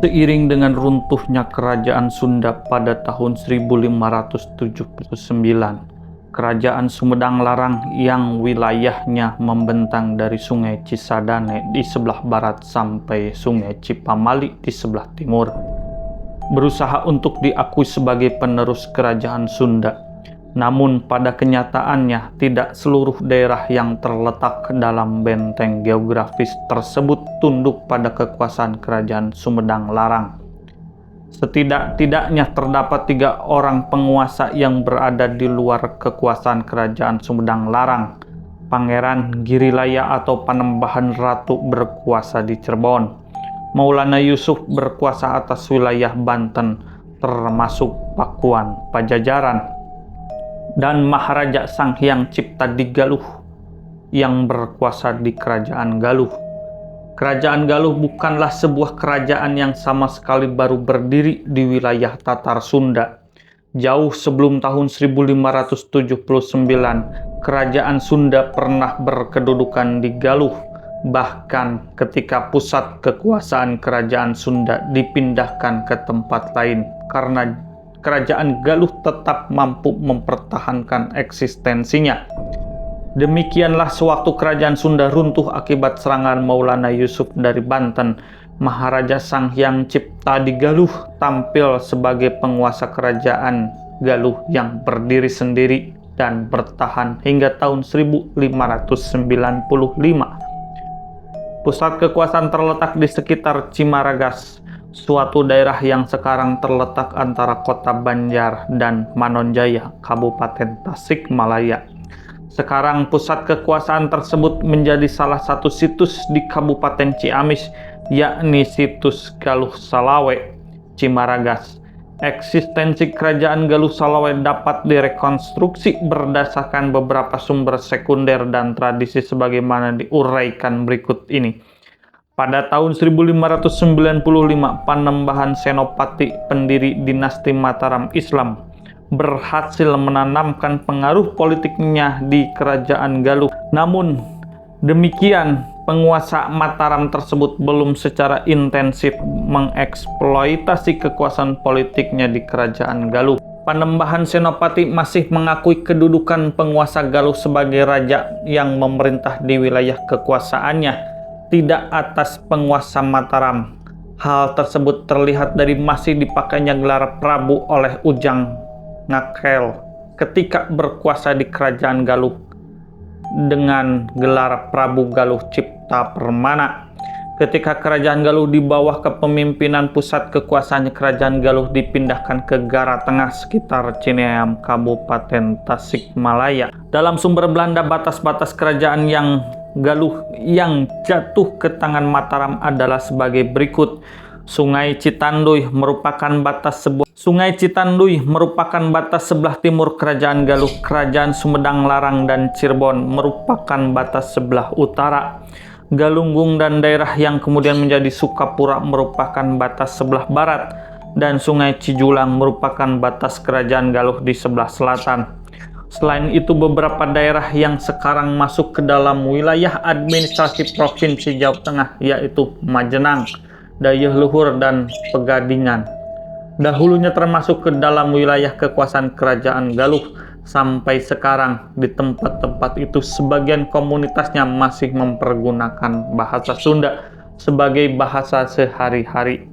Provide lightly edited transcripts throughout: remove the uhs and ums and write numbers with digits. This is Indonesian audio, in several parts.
Seiring dengan runtuhnya kerajaan Sunda pada tahun 1579, kerajaan Sumedang Larang yang wilayahnya membentang dari Sungai Cisadane di sebelah barat sampai Sungai Cipamali di sebelah timur, berusaha untuk diakui sebagai penerus kerajaan Sunda. Namun pada kenyataannya tidak seluruh daerah yang terletak dalam benteng geografis tersebut tunduk pada kekuasaan kerajaan Sumedang Larang. Setidak-tidaknya terdapat 3 orang penguasa yang berada di luar kekuasaan kerajaan Sumedang Larang. Pangeran Girilaya atau Panembahan Ratu berkuasa di Cirebon. Maulana Yusuf berkuasa atas wilayah Banten termasuk Pakuan, Pajajaran. Dan Maharaja Sanghyang Cipta di Galuh yang berkuasa di Kerajaan Galuh. Kerajaan Galuh bukanlah sebuah kerajaan yang sama sekali baru berdiri di wilayah Tatar Sunda. Jauh sebelum tahun 1579, Kerajaan Sunda pernah berkedudukan di Galuh. Bahkan ketika pusat kekuasaan Kerajaan Sunda dipindahkan ke tempat lain karena Kerajaan Galuh tetap mampu mempertahankan eksistensinya. Demikianlah sewaktu Kerajaan Sunda runtuh akibat serangan Maulana Yusuf dari Banten, Maharaja Sanghyang Cipta di Galuh tampil sebagai penguasa Kerajaan Galuh yang berdiri sendiri dan bertahan hingga tahun 1595. Pusat kekuasaan terletak di sekitar Cimaragas, suatu daerah yang sekarang terletak antara kota Banjar dan Manonjaya, Kabupaten Tasikmalaya. Sekarang pusat kekuasaan tersebut menjadi salah satu situs di Kabupaten Ciamis, yakni situs Galuh Salawe, Cimaragas. Eksistensi Kerajaan Galuh Salawe dapat direkonstruksi berdasarkan beberapa sumber sekunder dan tradisi sebagaimana diuraikan berikut ini. Pada tahun 1595, Panembahan Senopati, pendiri dinasti Mataram Islam, berhasil menanamkan pengaruh politiknya di Kerajaan Galuh. Namun demikian, penguasa Mataram tersebut belum secara intensif mengeksploitasi kekuasaan politiknya di Kerajaan Galuh. Panembahan Senopati masih mengakui kedudukan penguasa Galuh sebagai raja yang memerintah di wilayah kekuasaannya, tidak atas penguasa Mataram. Hal tersebut terlihat dari masih dipakainya gelar Prabu oleh Ujang Ngakel ketika berkuasa di Kerajaan Galuh dengan gelar Prabu Galuh Cipta Permana. Ketika Kerajaan Galuh di bawah kepemimpinan pusat kekuasaannya, Kerajaan Galuh dipindahkan ke Gara Tengah sekitar Cineam, Kabupaten Tasikmalaya. Dalam sumber Belanda, batas-batas kerajaan yang Galuh yang jatuh ke tangan Mataram adalah sebagai berikut. Sungai Citanduy merupakan batas sebelah timur Kerajaan Galuh. Kerajaan Sumedang Larang dan Cirebon merupakan batas sebelah utara. Galunggung dan daerah yang kemudian menjadi Sukapura merupakan batas sebelah barat, dan Sungai Cijulang merupakan batas Kerajaan Galuh di sebelah selatan. Selain itu, beberapa daerah yang sekarang masuk ke dalam wilayah administrasi Provinsi Jawa Tengah, yaitu Majenang, Dayeuh Luhur, dan Pegadingan, dahulunya termasuk ke dalam wilayah kekuasaan Kerajaan Galuh. Sampai sekarang, di tempat-tempat itu sebagian komunitasnya masih mempergunakan bahasa Sunda sebagai bahasa sehari-hari.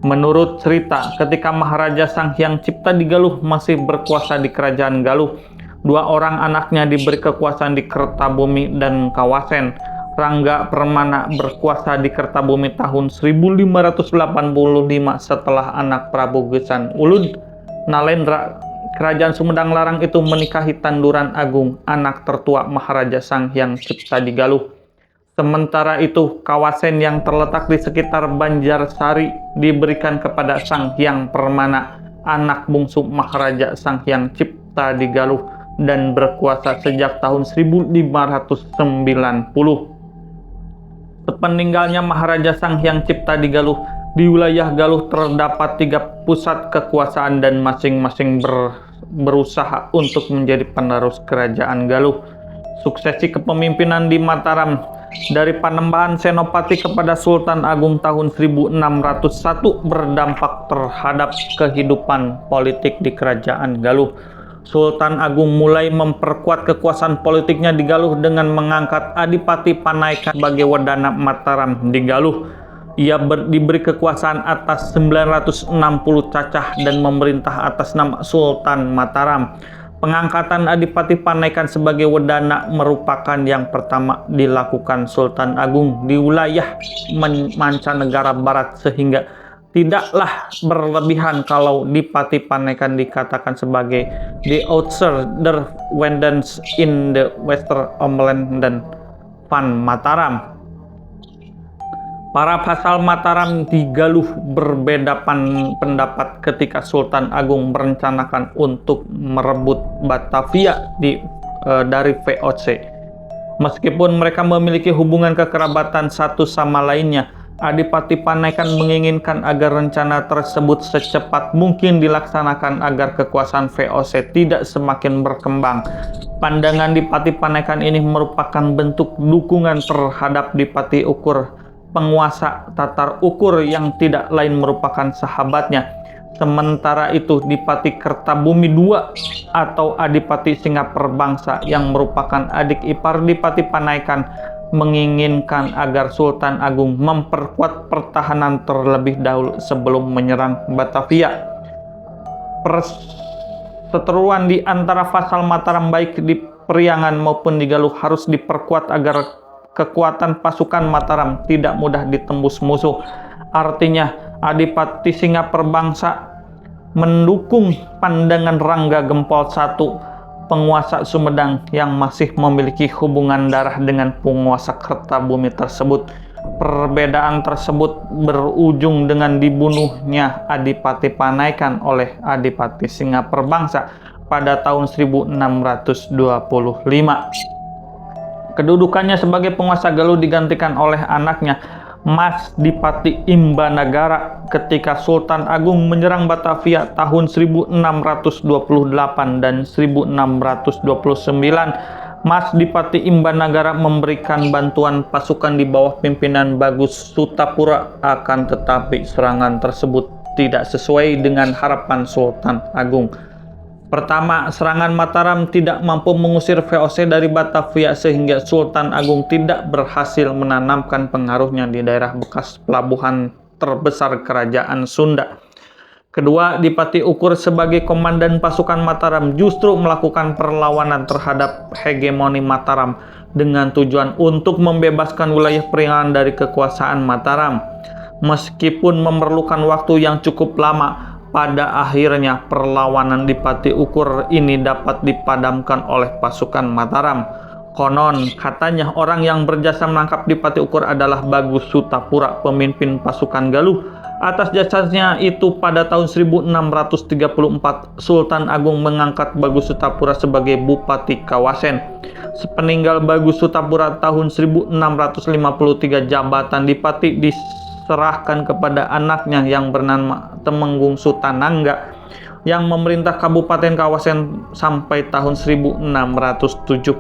Menurut cerita, ketika Maharaja Sanghyang Cipta di Galuh masih berkuasa di Kerajaan Galuh, 2 orang anaknya diberi kekuasaan di Kertabumi dan Kawasen. Rangga Permana berkuasa di Kertabumi tahun 1585 setelah anak Prabu Gesan Ulun Nalendra. Kerajaan Sumedang Larang itu menikahi Tanduran Agung, anak tertua Maharaja Sanghyang Cipta di Galuh. Sementara itu, Kawasen yang terletak di sekitar Banjarsari diberikan kepada Sanghyang Permana, anak bungsu Maharaja Sanghyang Cipta di Galuh, dan berkuasa sejak tahun 1590. Sepeninggalnya Maharaja Sanghyang Cipta di Galuh, di wilayah Galuh terdapat 3 pusat kekuasaan dan masing-masing berusaha untuk menjadi penerus Kerajaan Galuh. Suksesi kepemimpinan di Mataram dari Panembahan Senopati kepada Sultan Agung tahun 1601 berdampak terhadap kehidupan politik di Kerajaan Galuh. Sultan Agung mulai memperkuat kekuasaan politiknya di Galuh dengan mengangkat Adipati Panaikan sebagai Wedana Mataram di Galuh. Ia diberi kekuasaan atas 960 cacah dan memerintah atas nama Sultan Mataram. Pengangkatan Adipati Panaikan sebagai Wedana merupakan yang pertama dilakukan Sultan Agung di wilayah mancanegara barat, sehingga tidaklah berlebihan kalau Dipati Panaikan dikatakan sebagai the outsider Wendens in the Western Homeland dan Van Mataram. Para vassal Mataram di Galuh berbeda pendapat ketika Sultan Agung merencanakan untuk merebut Batavia dari VOC. Meskipun mereka memiliki hubungan kekerabatan satu sama lainnya, Adipati Panaikan menginginkan agar rencana tersebut secepat mungkin dilaksanakan agar kekuasaan VOC tidak semakin berkembang. Pandangan Dipati Panaikan ini merupakan bentuk dukungan terhadap Dipati Ukur, penguasa Tatar Ukur yang tidak lain merupakan sahabatnya. Sementara itu, Dipati Kertabumi II atau Adipati Singaperbangsa yang merupakan adik ipar Dipati Panaikan menginginkan agar Sultan Agung memperkuat pertahanan terlebih dahulu sebelum menyerang Batavia. Perseteruan di antara vassal Mataram baik di Priangan maupun di Galuh harus diperkuat agar kekuatan pasukan Mataram tidak mudah ditembus musuh. Artinya, Adipati Singaperbangsa mendukung pandangan Rangga Gempol I, penguasa Sumedang yang masih memiliki hubungan darah dengan penguasa Kertabumi tersebut. Perbedaan tersebut berujung dengan dibunuhnya Adipati Panaikan oleh Adipati Singaperbangsa pada tahun 1625. Kedudukannya sebagai penguasa Galuh digantikan oleh anaknya, Mas Dipati Imbanagara, ketika Sultan Agung menyerang Batavia tahun 1628 dan 1629. Mas Dipati Imbanagara memberikan bantuan pasukan di bawah pimpinan Bagus Sutapura, akan tetapi serangan tersebut tidak sesuai dengan harapan Sultan Agung. Pertama, serangan Mataram tidak mampu mengusir VOC dari Batavia sehingga Sultan Agung tidak berhasil menanamkan pengaruhnya di daerah bekas pelabuhan terbesar Kerajaan Sunda. Kedua, Dipati Ukur sebagai komandan pasukan Mataram justru melakukan perlawanan terhadap hegemoni Mataram dengan tujuan untuk membebaskan wilayah Priangan dari kekuasaan Mataram. Meskipun memerlukan waktu yang cukup lama, pada akhirnya perlawanan Dipati Ukur ini dapat dipadamkan oleh pasukan Mataram. Konon katanya orang yang berjasa menangkap Dipati Ukur adalah Bagus Sutapura, pemimpin pasukan Galuh. Atas jasanya itu pada tahun 1634 Sultan Agung mengangkat Bagus Sutapura sebagai Bupati Kawasen. Sepeninggal Bagus Sutapura tahun 1653 jabatan Dipati diserahkan kepada anaknya yang bernama Temenggung Sutanangga yang memerintah Kabupaten Kawasen sampai tahun 1676.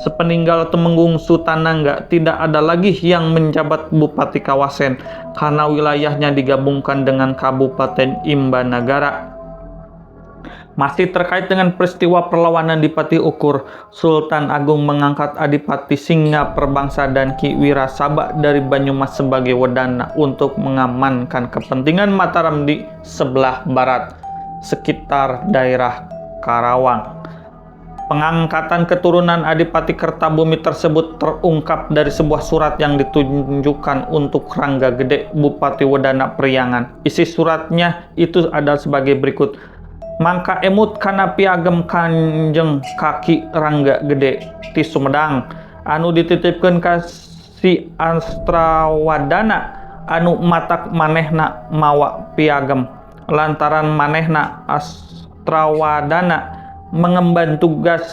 Sepeninggal Temenggung Sutanangga tidak ada lagi yang menjabat Bupati Kawasen karena wilayahnya digabungkan dengan Kabupaten Imbanagara. Masih terkait dengan peristiwa perlawanan Dipati Ukur, Sultan Agung mengangkat Adipati Singaperbangsa dan Ki Wirasaba dari Banyumas sebagai wedana untuk mengamankan kepentingan Mataram di sebelah barat, sekitar daerah Karawang. Pengangkatan keturunan Adipati Kertabumi tersebut terungkap dari sebuah surat yang ditunjukkan untuk Rangga Gede, Bupati Wedana Priangan. Isi suratnya itu adalah sebagai berikut. Mangka emut kana piagem Kanjeng Kaki Rangga Gede ti Sumedang anu dititipkeun ka si Astrawadana anu matak manehna mawa piagem lantaran manehna Astrawadana mengemban tugas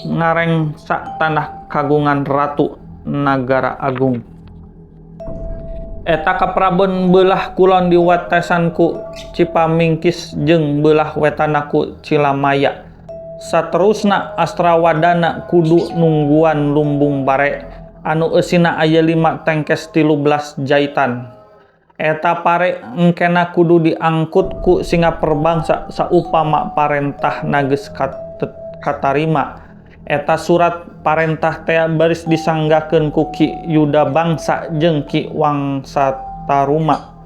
ngarengsa tanah kagungan Ratu Nagara Agung. Eta kaprabon belah kulon diwatesan ku Cipamingkis jeung belah wetana ku Cilamaya. Saterusna Astrawadana kudu nungguan lumbung bare anu eusina aya 5 tengkes 13 jahitan. Eta pare engkena kudu diangkut ku Singaperbangsa saupama parentah nageus katarima. Eta surat parentah teh baris disanggakeun ku Ki Yuda Bangsa jeung Ki Wangsataruma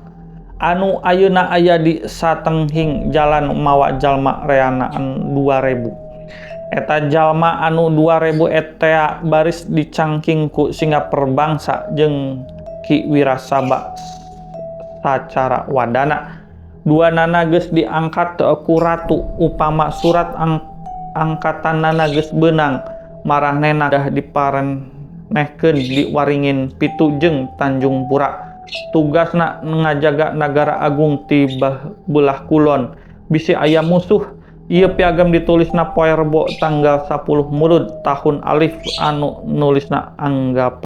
anu ayeuna aya di satenghing jalan mawa jalma reanaan 2000. Eta jalma anu 2000 eta baris dicangking ku Singaperbangsa jeung Ki Wirasaba sacara wadana. Duanana geus diangkat ku ratu upama surat angkatanana geus beunang marahnena dah diparenehkeun di Waringin Pitu jeung Tanjung Pura. Tugasna ngajaga nagara agung ti belah kulon. Bisi aya musuh. Ieu piagam ditulisna poe Rebo tanggal 10 Mulud tahun Alif anu nulisna anggap.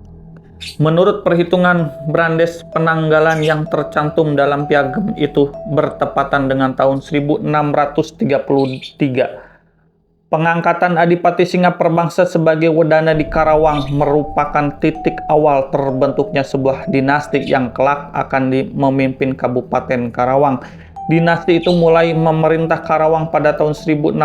Menurut perhitungan Brandes, penanggalan yang tercantum dalam piagam itu bertepatan dengan tahun 1633. Pengangkatan Adipati Singaperbangsa sebagai wedana di Karawang merupakan titik awal terbentuknya sebuah dinasti yang kelak akan memimpin Kabupaten Karawang. Dinasti itu mulai memerintah Karawang pada tahun 1680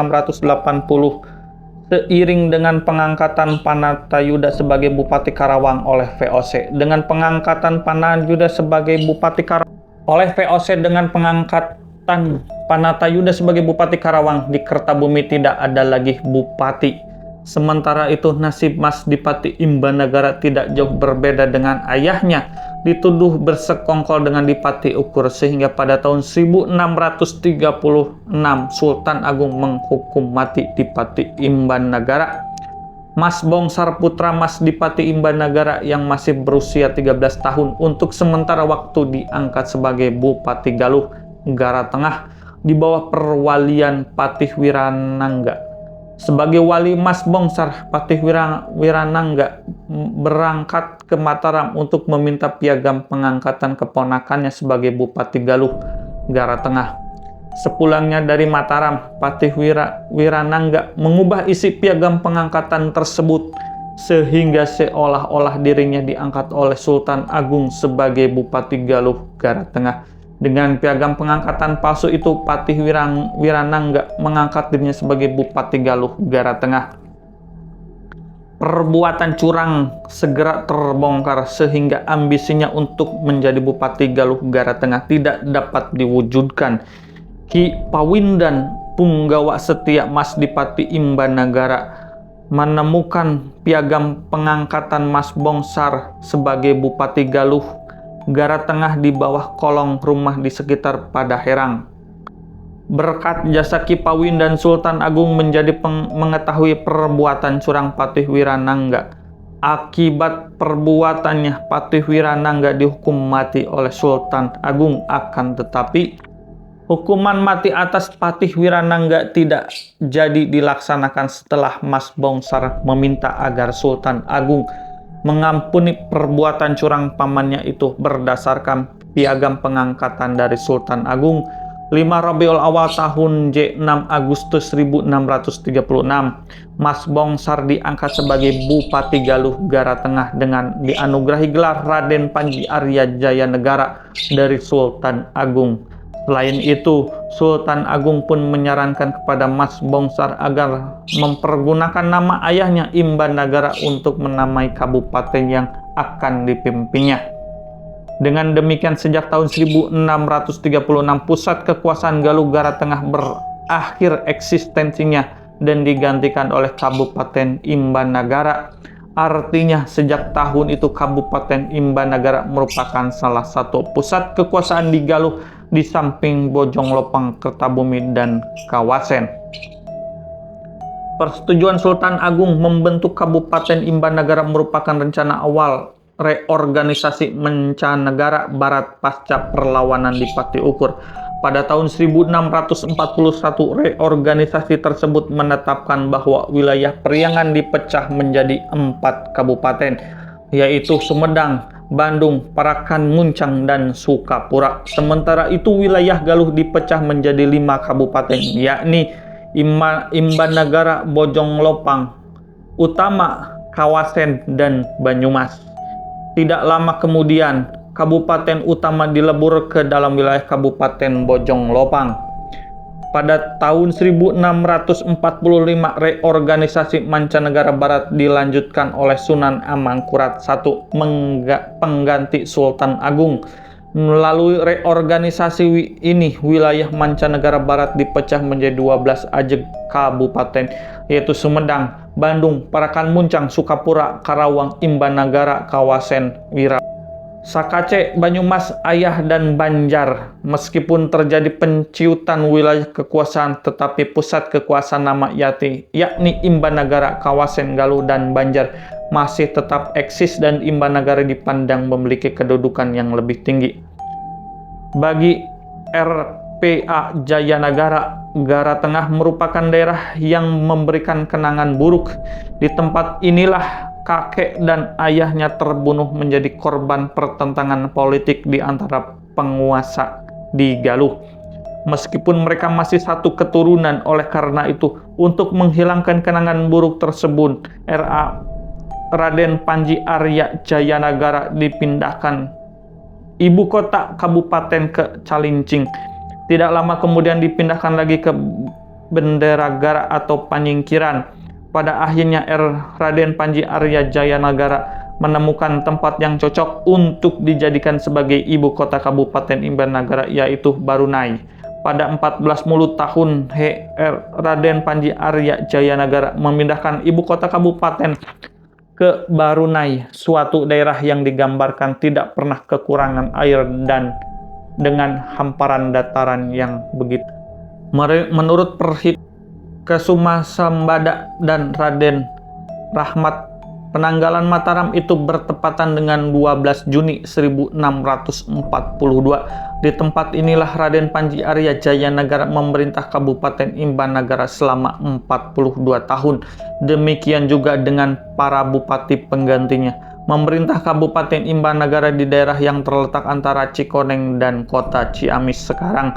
seiring dengan pengangkatan Panatayuda sebagai Bupati Karawang oleh VOC. Dengan pengangkatan Panatayuda sebagai Bupati Karawang oleh VOC dengan pengangkatan Panatayuda sebagai Bupati Karawang, di Kertabumi tidak ada lagi bupati. Sementara itu nasib Mas Dipati Imbanagara tidak jauh berbeda dengan ayahnya, dituduh bersekongkol dengan Dipati Ukur sehingga pada tahun 1636 Sultan Agung menghukum mati Dipati Imbanagara. Mas Bongsar putra Mas Dipati Imbanagara yang masih berusia 13 tahun untuk sementara waktu diangkat sebagai Bupati Galuh, Gara Tengah di bawah perwalian Patih Wiranangga. Sebagai wali Mas Bongsar, Patih Wiranangga berangkat ke Mataram untuk meminta piagam pengangkatan keponakannya sebagai Bupati Galuh, Gara Tengah. Sepulangnya dari Mataram, Patih Wiranangga mengubah isi piagam pengangkatan tersebut sehingga seolah-olah dirinya diangkat oleh Sultan Agung sebagai Bupati Galuh, Gara Tengah. Dengan piagam pengangkatan palsu itu, Patih Wiranangga mengangkat dirinya sebagai Bupati Galuh, Gara Tengah. Perbuatan curang segera terbongkar sehingga ambisinya untuk menjadi Bupati Galuh, Gara Tengah tidak dapat diwujudkan. Ki Pawindan, punggawa setia Mas Dipati Imbanagara, menemukan piagam pengangkatan Mas Bongsar sebagai Bupati Galuh, Gara Tengah di bawah kolong rumah di sekitar Padaherang. Berkat jasa Ki Pawindan, Sultan Agung menjadi mengetahui perbuatan curang Patih Wiranangga. Akibat perbuatannya, Patih Wiranangga dihukum mati oleh Sultan Agung. Akan tetapi, hukuman mati atas Patih Wiranangga tidak jadi dilaksanakan setelah Mas Bongsar meminta agar Sultan Agung mengampuni perbuatan curang pamannya itu berdasarkan piagam pengangkatan dari Sultan Agung 5 Rabiul Awal tahun J 6 Agustus 1636. Mas Bongsar diangkat sebagai Bupati Galuh, Gara Tengah dengan dianugerahi gelar Raden Panji Arya Jaya Negara dari Sultan Agung. Selain itu, Sultan Agung pun menyarankan kepada Mas Bongsar agar mempergunakan nama ayahnya Imbanagara untuk menamai kabupaten yang akan dipimpinnya. Dengan demikian, sejak tahun 1636 pusat kekuasaan Galuh, Gara Tengah berakhir eksistensinya dan digantikan oleh Kabupaten Imbanagara. Artinya, sejak tahun itu Kabupaten Imbanagara merupakan salah satu pusat kekuasaan di Galuh di samping Bojong Lopang, Kertabumi, dan Kawasen. Persetujuan Sultan Agung membentuk Kabupaten Imbanagara merupakan rencana awal reorganisasi mancanegara Barat pasca perlawanan Dipati Ukur. Pada tahun 1641, reorganisasi tersebut menetapkan bahwa wilayah Priangan dipecah menjadi 4 kabupaten, yaitu Sumedang, Bandung, Parakan, Muncang, dan Sukapura. Sementara itu wilayah Galuh dipecah menjadi 5 kabupaten, yakni Imbanagara, Bojong Lopang, Utama, Kawasen, dan Banyumas. Tidak lama kemudian, kabupaten utama dilebur ke dalam wilayah Kabupaten Bojong Lopang. Pada tahun 1645, reorganisasi mancanegara barat dilanjutkan oleh Sunan Amangkurat I, pengganti Sultan Agung. Melalui reorganisasi ini, wilayah mancanegara barat dipecah menjadi 12 ajeg kabupaten, yaitu Sumedang, Bandung, Parakan Muncang, Sukapura, Karawang, Imbanagara, Kawasen, Wira, Sakace, Banyumas, Ayah, dan Banjar. Meskipun terjadi penciutan wilayah kekuasaan, tetapi pusat kekuasaan nama yakni Imbanagara, Kawasen, Galuh, dan Banjar masih tetap eksis, dan Imbanagara dipandang memiliki kedudukan yang lebih tinggi. Bagi RPA Jayanagara, Gara Tengah merupakan daerah yang memberikan kenangan buruk. Di tempat inilah kakek dan ayahnya terbunuh menjadi korban pertentangan politik di antara penguasa di Galuh. Meskipun mereka masih satu keturunan, oleh karena itu, untuk menghilangkan kenangan buruk tersebut, Raden Panji Arya Jayanagara dipindahkan ibu kota kabupaten ke Calincing. Tidak lama kemudian dipindahkan lagi ke Benderagara atau Panyingkiran. Pada akhirnya Raden Panji Arya Jayanagara menemukan tempat yang cocok untuk dijadikan sebagai ibu kota Kabupaten Imbanagara, yaitu Barunai. Pada 1410 tahun, Raden Panji Arya Jayanagara memindahkan ibu kota kabupaten ke Barunai, suatu daerah yang digambarkan tidak pernah kekurangan air dan dengan hamparan dataran yang begitu. Menurut Kesuma Sambada dan Raden Rahmat, penanggalan Mataram itu bertepatan dengan 12 Juni 1642. Di tempat inilah Raden Panji Arya Jayanagara memerintah Kabupaten Imbanagara selama 42 tahun. Demikian juga dengan para bupati penggantinya. Memerintah Kabupaten Imbanagara di daerah yang terletak antara Cikoneng dan kota Ciamis sekarang.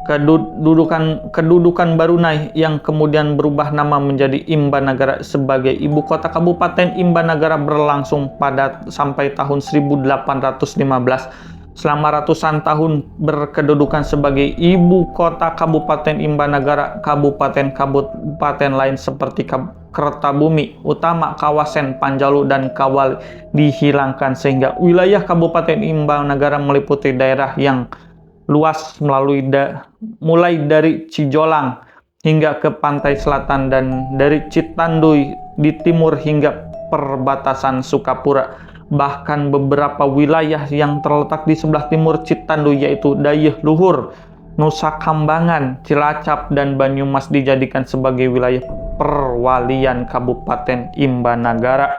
Kedudukan Barunai yang kemudian berubah nama menjadi Imbanagara sebagai ibu kota Kabupaten Imbanagara berlangsung sampai tahun 1815. Selama ratusan tahun berkedudukan sebagai ibu kota Kabupaten Imbanagara, kabupaten lain seperti Kertabumi, Utama, Kawasen, Panjalu, dan Kawali dihilangkan, sehingga wilayah Kabupaten Imbanagara meliputi daerah yang luas mulai dari Cijolang hingga ke pantai selatan, dan dari Citanduy di timur hingga perbatasan Sukapura. Bahkan beberapa wilayah yang terletak di sebelah timur Citanduy, yaitu Dayeuh Luhur, Nusa Kambangan, Cilacap, dan Banyumas dijadikan sebagai wilayah perwalian Kabupaten Imbanagara.